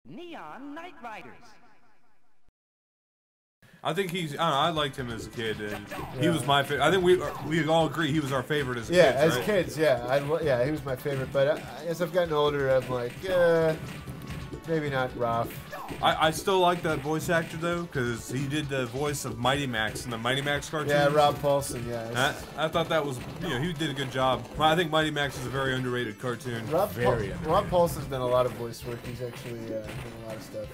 Neon Night Riders. I think he's. I don't know. I liked him as a kid, and he was my favorite. I think we all agree he was our favorite as kids. As right? kids, yeah, he was my favorite. But as I've gotten older, I'm like, maybe not Raph. I still like that voice actor though, because he did the voice of Mighty Max in the Mighty Max cartoon. Yeah, Rob Paulson. Yeah. I thought that was, he did a good job. I think Mighty Max is a very underrated cartoon. Rob Paulson's done a lot of voice work. He's actually done a lot of stuff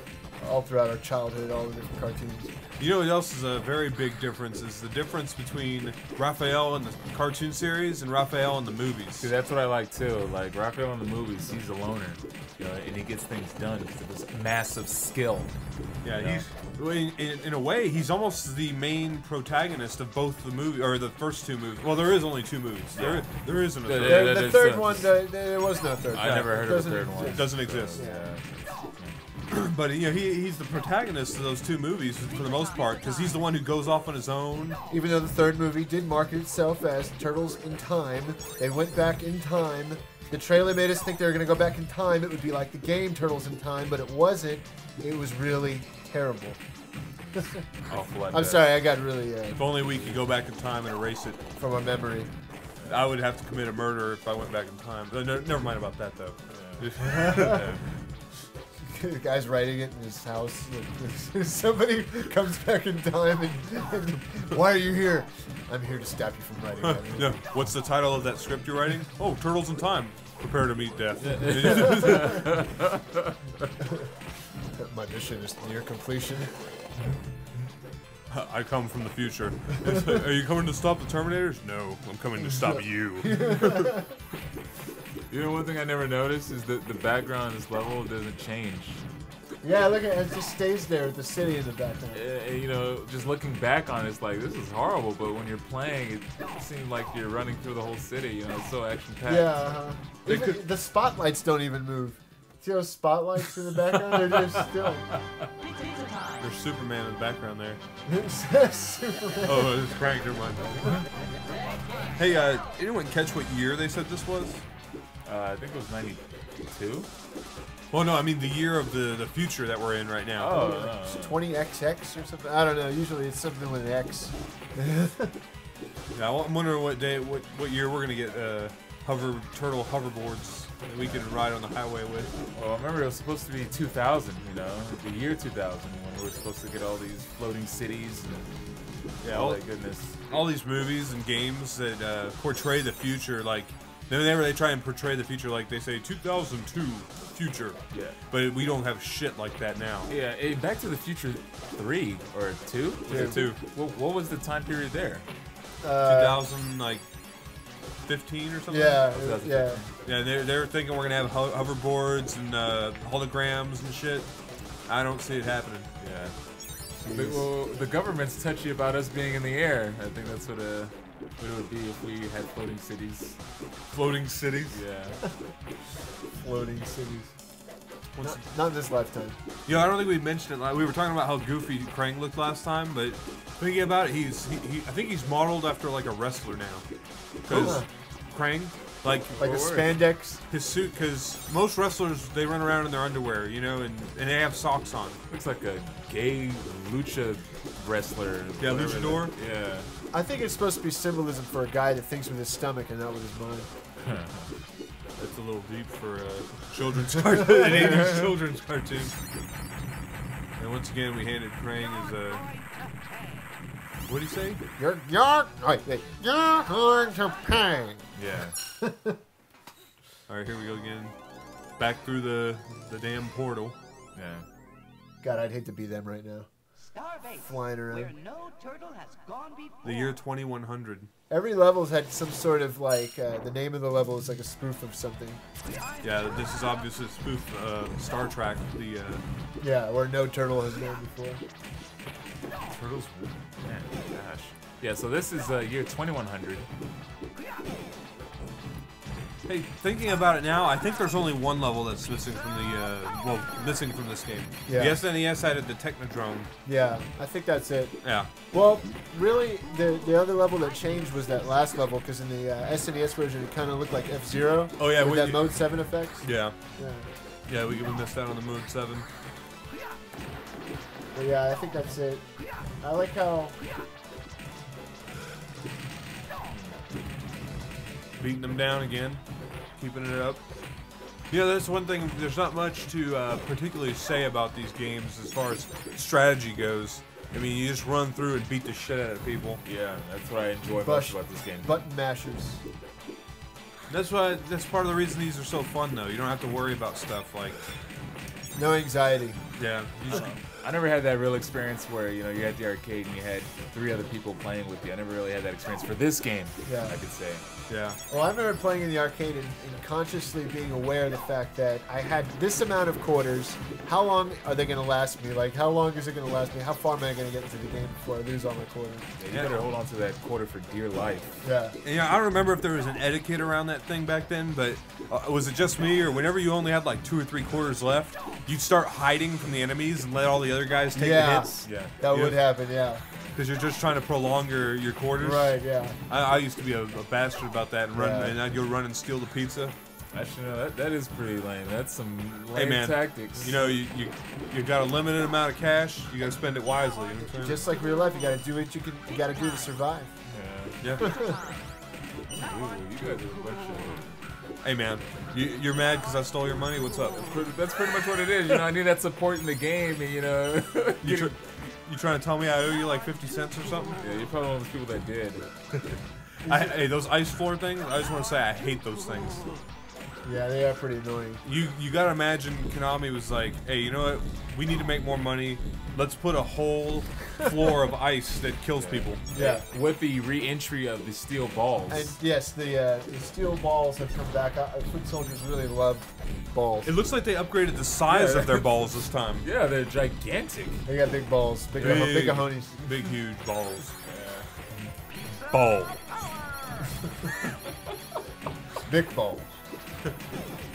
all throughout our childhood, all the different cartoons. You know what else is a very big difference is the difference between Raphael in the cartoon series and Raphael in the movies. See, that's what I like too. Like Raphael in the movies, he's a loner, and he gets things done with this massive skill. Yeah, he's in a way he's almost the main protagonist of both the movie or the first two movies. Well, there is only two movies. There isn't a third. The third one, there was no third. I never heard of the third one. It doesn't exist. Yeah. But he's the protagonist of those two movies for the most part because he's the one who goes off on his own. Even though the third movie did market itself as Turtles in Time, they went back in time. The trailer made us think they were going to go back in time. It would be like the game Turtles in Time, but it wasn't. It was really terrible. I'm sorry, I got really... if only we could go back in time and erase it from our memory. I would have to commit a murder if I went back in time. Never mind about that, though. Yeah. The guy's writing it in his house. Somebody comes back in time and why are you here? I'm here to stop you from writing that. No. What's the title of that script you're writing? Oh, Turtles in Time. Prepare to meet death. My mission is near completion. I come from the future. Are you coming to stop the Terminators? No, I'm coming to stop you. You know, one thing I never noticed is that the background of this level doesn't change. Yeah, look at it. It just stays there with the city in the background. You know, just looking back on it, it's like, this is horrible, but when you're playing, it seems like you're running through the whole city, you know, it's so action-packed. Yeah, the spotlights don't even move. See those spotlights in the background? They're just still. There's Superman in the background there. Superman. Oh, it's Frank, never mind. Hey, anyone catch what year they said this was? I think it was 92. Well, no, I mean the year of the future that we're in right now. Oh, 20XX or something. I don't know. Usually it's something with an X. Yeah, I'm wondering what year we're gonna get turtle hoverboards that we can ride on the highway with. Well, I remember it was supposed to be 2000. You know, the year 2000 when we were supposed to get all these floating cities and all that goodness. All these movies and games that portray the future like. Whenever they try and portray the future, like they say 2002 future. Yeah. But we don't have shit like that now. Yeah. Back to the Future 3 or 2? Was it 2? What was the time period there? 2000 like 15 or something. Yeah. Yeah. Yeah. They're thinking we're gonna have hoverboards and holograms and shit. I don't see it happening. Yeah. Well, the government's touchy about us being in the air. I think that's what it would be if we had floating cities. Floating cities? Yeah. Floating cities. Not in this lifetime. You know, I don't think we mentioned it. Like, we were talking about how goofy Krang looked last time, but thinking about it, I think he's modeled after like a wrestler now. Because Krang, like a spandex. His suit, because most wrestlers they run around in their underwear, you know, and they have socks on. Looks like a gay lucha wrestler. Yeah, luchador. Yeah. I think it's supposed to be symbolism for a guy that thinks with his stomach and not with his mind. That's a little deep for a children's cartoon, an 80s children's cartoon. And once again, we handed Krang his what did he say? You're going to pay. Yeah. All right, here we go again. Back through the damn portal. Yeah. God, I'd hate to be them right now. Starbase, flying around. Where no turtle has gone before. The year 2100. Every level's had some sort of like the name of the level is like a spoof of something. Yeah, this is obviously a spoof Star Trek. The yeah, where no turtle has gone before. Turtles, man, gosh. Yeah, so this is year 2100. Hey, thinking about it now, I think there's only one level that's missing from the, missing from this game. Yeah. The SNES added the Technodrome. Yeah, I think that's it. Yeah. Well, really, the other level that changed was that last level, because in the SNES version, it kind of looked like F-Zero. Oh, yeah. With that Mode 7 effects. Yeah. Yeah. Yeah, we missed out on the Mode 7. But yeah, I think that's it. I like how... Beating them down again. Keeping it up. Yeah, that's one thing. There's not much to particularly say about these games as far as strategy goes. I mean, you just run through and beat the shit out of people. Yeah, that's what I enjoy most about this game. Button mashers. That's part of the reason these are so fun, though. You don't have to worry about stuff like... No anxiety. Yeah. You just, I never had that real experience where, you know, you're at the arcade and you had 3 other people playing with you. I never really had that experience for this game, I could say. yeah. Well, I remember playing in the arcade and consciously being aware of the fact that I had this amount of quarters. How long are they going to last me? Like, how long is it going to last me? How far am I going to get into the game before I lose all my quarters? Yeah, you better hold on to that quarter for dear life. Yeah. And, yeah, I don't remember if there was an etiquette around that thing back then, but was it just me, or whenever you only had like 2 or 3 quarters left, you'd start hiding from the enemies and let all the other guys take the hits? Yeah. That would happen, yeah. Because you're just trying to prolong your quarters. Right, yeah. I used to be a bastard about that and run, and I'd go run and steal the pizza. Actually, no, that is pretty lame. That's some lame tactics. You know, you got a limited amount of cash. You got to spend it wisely. You know what I'm saying? Just like real life, you got to do what you got to do to survive. Yeah. Ooh, you guys are a bunch of... Hey man, you're mad because I stole your money? What's up? That's pretty much what it is. You know, I need that support in the game, and you know. You trying to tell me I owe you like 50 cents or something? Yeah, you're probably one of those people that did. Hey, those ice floor things, I just want to say I hate those things. Yeah, they are pretty annoying. You gotta imagine Konami was like, hey, you know what? We need to make more money. Let's put a whole floor of ice that kills people. Yeah. With the re-entry of the steel balls. And yes, the steel balls have come back. Foot soldiers really love balls. It looks like they upgraded the size of their balls this time. Yeah, they're gigantic. They got big balls, big cojones. Big, huge balls. Ball. Big ball.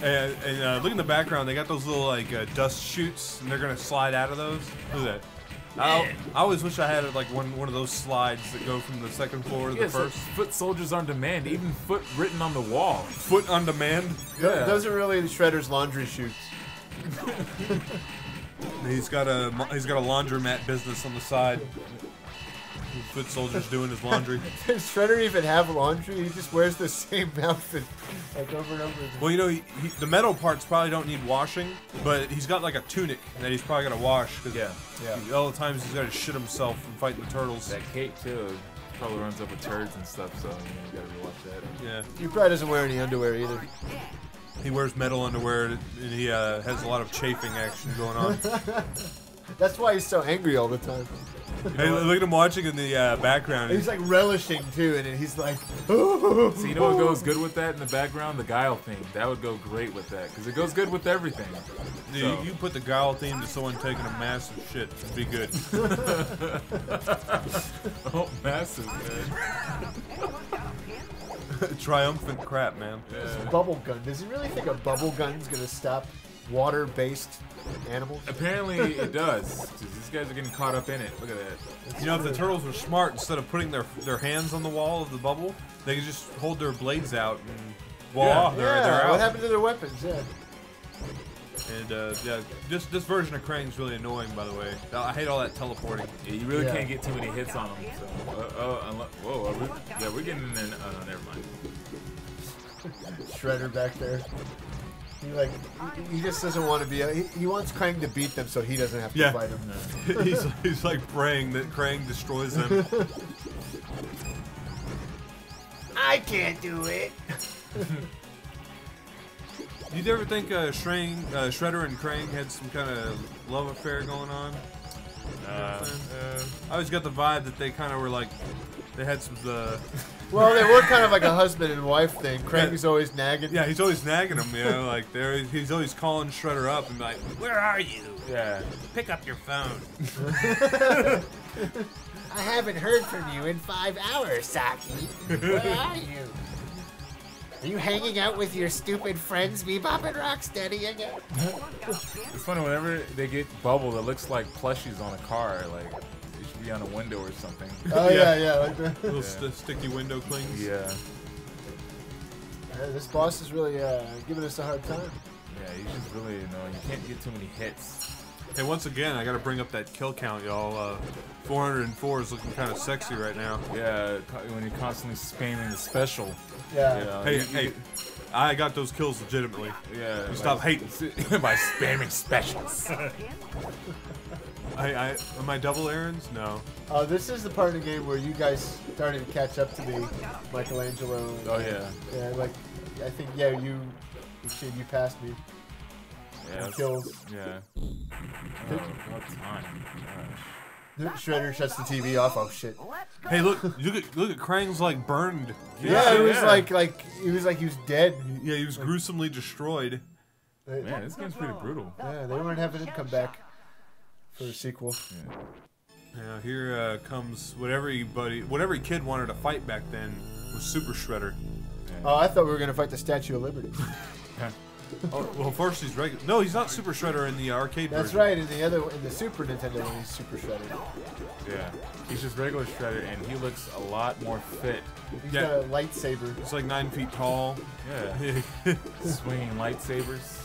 And look in the background. They got those little like dust chutes, and they're gonna slide out of those. Look at that. I always wish I had like one of those slides that go from the second floor to the first. Foot soldiers on demand, even foot written on the wall. Foot on demand. Yeah. Those are really the Shredder's laundry chutes. He's got a laundromat business on the side. Foot soldier's doing his laundry. Does Shredder even have laundry? He just wears the same outfit like over and over again. Well, you know, the metal parts probably don't need washing, but he's got like a tunic that he's probably got to wash. Cause all the times he's got to shit himself from fighting the turtles. That cape too probably runs up with turds and stuff, so you gotta rewatch that. Yeah. He probably doesn't wear any underwear either. He wears metal underwear, and he has a lot of chafing action going on. That's why he's so angry all the time. Hey, look at him watching in the background. He's like relishing too, and he's like. So you know what goes good with that in the background? The Guile theme. That would go great with that because it goes good with everything. Dude, So. you put the Guile theme to someone taking a massive shit, it'd be good. Oh, massive, man. Triumphant crap, man. Bubble gun. Does he really think a bubble gun's gonna stop water-based animals? Apparently it does. 'Cause these guys are getting caught up in it. Look at that. You know, if the turtles were smart, instead of putting their hands on the wall of the bubble, they could just hold their blades out and voila, they're out. What happened to their weapons? Yeah. And this version of Krang's really annoying, by the way. I hate all that teleporting. Yeah, you really can't get too many hits on them. So. Whoa, we're getting in. Oh, no, never mind. Shredder back there. He just doesn't want to be. He wants Krang to beat them so he doesn't have to fight him. he's like praying that Krang destroys them. I can't do it. Did you ever think Shredder and Krang had some kind of love affair going on? I always got the vibe that they kind of were like, they had some. Well, they were kind of like a husband and wife thing. Krang's always nagging. Yeah, he's always nagging him, you know, like he's always calling Shredder up and like, "Where are you? Yeah. Pick up your phone." I haven't heard from you in 5 hours, Saki. Where are you? Are you hanging out with your stupid friends, Bebop and Rocksteady again? It's funny whenever they get bubble that looks like plushies on a car, like it should be on a window or something. Oh yeah, like that. Little sticky window clings. Yeah. This boss is really giving us a hard time. Yeah, he's just really annoying. You can't get too many hits. Hey, once again, I gotta bring up that kill count, y'all. 404 is looking kind of sexy right now. Yeah, when you're constantly spamming the special. Yeah. You know, Hey, I got those kills legitimately. Yeah. You stop hating. By spamming specials. Am I double errands? No. This is the part of the game where you guys started to catch up to me, Michelangelo. Oh yeah. Yeah, like I think you passed me. Yeah. Kills. Yeah. Oh, what time? Gosh. Shredder shuts the TV off. Oh shit. Hey, look at Krang's like burned. Yeah, it was like he was dead. Yeah, he was gruesomely destroyed. Man, this game's pretty brutal. Yeah, they weren't having him come back for a sequel. Yeah. Now here comes what every kid wanted to fight back then was Super Shredder. Yeah. Oh, I thought we were gonna fight the Statue of Liberty. Oh, well, first he's regular. No, he's not Super Shredder in the arcade That's version. right. In the Super Nintendo one, he's Super Shredder. Yeah. He's just regular Shredder, and he looks a lot more fit. He's Yeah. got a lightsaber. He's like 9 feet tall. Yeah. Swinging lightsabers.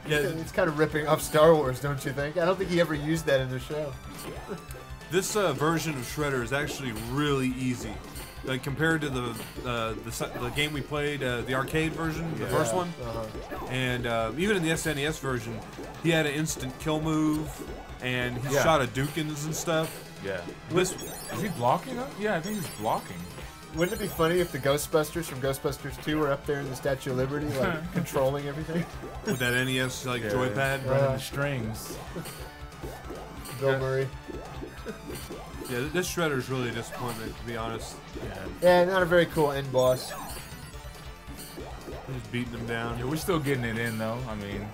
Yeah, It's kind of ripping off Star Wars, don't you think? I don't think he ever used that in the show. this version of Shredder is actually really easy. Like compared to the game we played, the arcade version, the first one, and even in the SNES version, he had an instant kill move, and he shot a Dukins and stuff. Yeah. This Is he blocking them? Yeah, I think he's blocking. Wouldn't it be funny if the Ghostbusters from Ghostbusters 2 were up there in the Statue of Liberty, like controlling everything? with that NES like joypad. Running the strings. Bill Murray. Yeah, this Shredder's really a disappointment, to be honest. Yeah, not a very cool end boss. He's beating him down. Yeah, we're still getting it in though. I mean,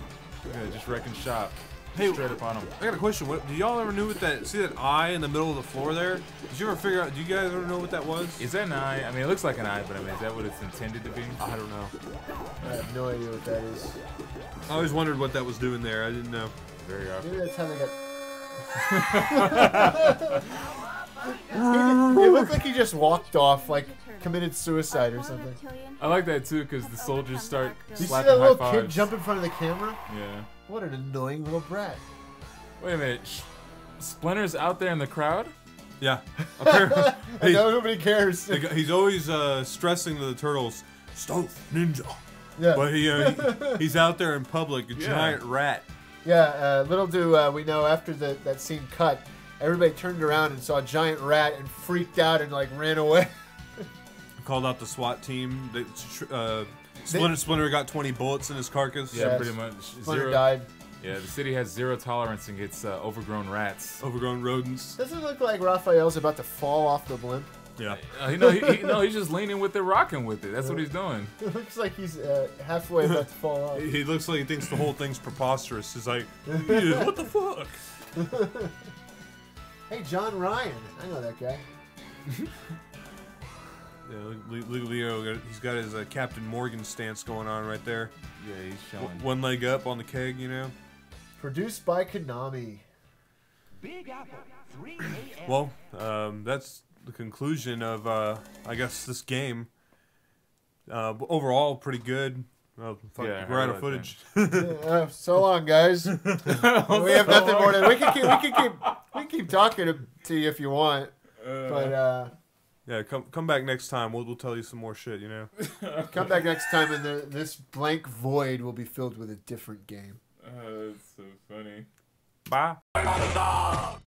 just wrecking shop. Hey, Straight up on him. I got a question. What, do y'all ever knew what that? See that eye in the middle of the floor there? Did you ever figure out? Do you guys ever know what that was? Is that an eye? I mean, it looks like an eye, but I mean, is that what it's intended to be? I don't know. I have no idea what that is. I always wondered what that was doing there. I didn't know. Very often. Maybe that's how they got... It looked like he just walked off, like committed suicide or something. I like that too, because the soldiers start You see slapping that little high kid fives. jump in front of the camera? Yeah. What an annoying little brat. Wait a minute. Splinter's out there in the crowd? Yeah. Apparently, I know nobody cares. he's always stressing to the turtles, stealth ninja. Yeah. But he's out there in public, a giant rat. Yeah, little do we know after that scene cut, everybody turned around and saw a giant rat and freaked out and like ran away. Called out the SWAT team. Splinter got 20 bullets in his carcass. Yeah, Yes. pretty much. Splinter died. Yeah, the city has zero tolerance against overgrown rats. Overgrown rodents. Doesn't it look like Raphael's about to fall off the blimp? Yeah. He's just leaning with it, rocking with it. That's what he's doing. It looks like he's halfway about to fall off. He looks like he thinks the whole thing's preposterous. He's like, "Yeah, what the fuck? Hey, John Ryan. I know that guy. Yeah, Leo, he's got his Captain Morgan stance going on right there. Yeah, he's showing. One leg up on the keg, you know? Produced by Konami. Big Apple, 3 a.m. Well, that's the conclusion of, I guess, this game. Overall, pretty good. Yeah, we're out of footage. So long, guys. We have nothing more to. We can keep talking to you if you want, but Yeah, come back next time. We'll tell you some more shit, you know? come back next time, and this blank void will be filled with a different game. That's so funny. Bye.